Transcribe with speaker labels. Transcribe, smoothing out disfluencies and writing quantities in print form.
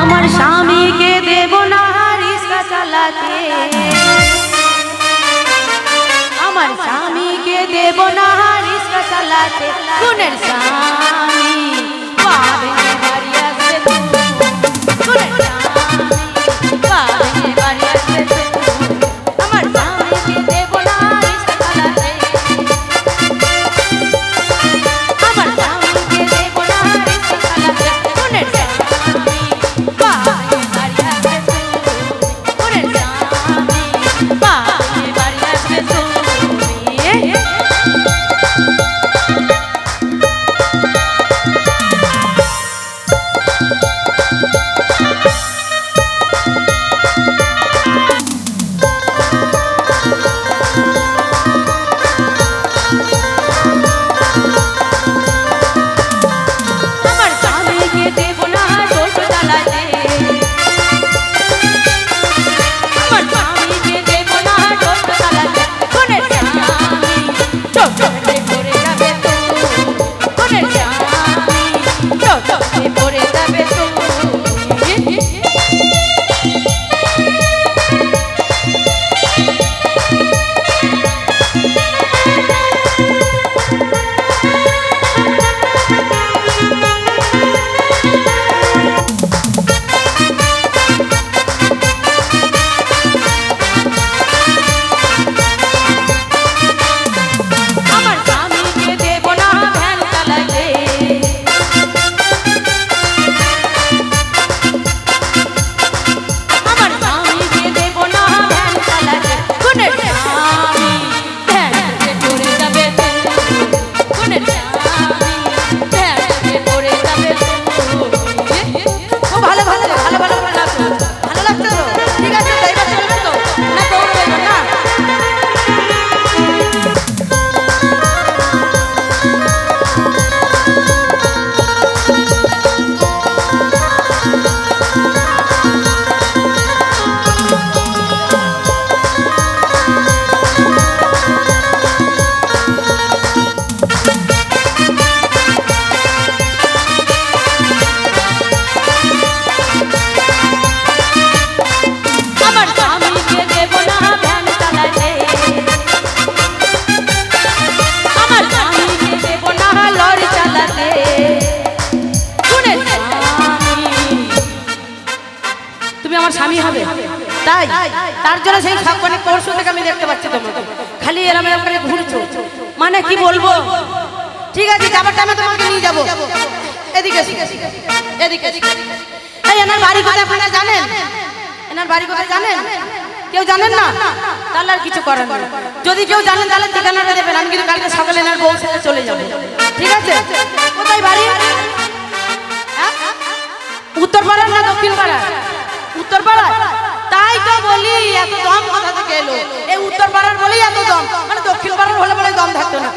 Speaker 1: আমার স্বামীকে দেব না রিক্সা চালাতে, আমার স্বামীকে দেব না রিক্সা চালাতে। গুণের স্বামী পাবে বাড়ি আসবে, গুণের স্বামী পাবে বাড়ি আসবে। আমার স্বামীকে দেব না রিক্সা চালাতে, আমার স্বামীকে দেব না রিক্সা চালাতে। গুণের স্বামী পাবে বাড়ি আসবে, গুণের স্বামী পাবে বাড়ি আসবে। আমার স্বামীকে দেব না টোটো চালাতে, আমার স্বামীকে দেব না টোটো চালাতে। গুণের স্বামী টোটোতে পড়ে যাবে তো, গুণের স্বামী টোটোতে পড়ে যাবে তো। আমার স্বামীকে দেব না ভ্যান চালাতে, আমার স্বামীকে দেব না ভ্যান চালাতে। গুণের স্বামী ভ্যানে পড়ে যাবে তো, গুণের স্বামী ভ্যানে পড়ে যাবে তো।
Speaker 2: খুব ভালো ভালো ভালো ভালো ভালো লাগছে, ভালো লাগছে তো? ঠিক আছে, তো এবার চলবে তো না? দৌড়বে না?
Speaker 1: আমার স্বামীকে দেব না ভ্যান চালাতে, আমার স্বামীকে দেব না লরি চালাতে। গুণের স্বামী
Speaker 2: তুমি আমার স্বামী হবে, তাই তার জন্য সেই অনেক পরশু থেকে আমি দেখতে পাচ্ছি তোমাকে খালি এরম এরম করে ঘুরছো। মানে কি বলবো? ঠিক আছে, যাবার টাইমে তোমাকে নিয়ে যাবো। এদিকে এসো, এদিকে এসো। এই এনার বাড়ি কোথায় আপনারা জানেন? এনার বাড়ি কোথায় জানেন? কেউ জানেন না? তাহলে আর কিছু করার নেই। যদি কেউ জানেন তাহলে ঠিকানাটা দেবেন, আমি কিন্তু কালকে সকালে এনার বউ সাথে চলে যাবো। ঠিক আছে? কোথায় বাড়ি? হ্যাঁ? উত্তরপাড়ার না দক্ষিণ পাড়া? উত্তরপাড়া। তাই তো বলি এত দম কোথা থেকে এলো? এই উত্তরপাড়ার বলেই এত দম, মানে দক্ষিণ পাড়ার হলে বলে দম থাকতো না।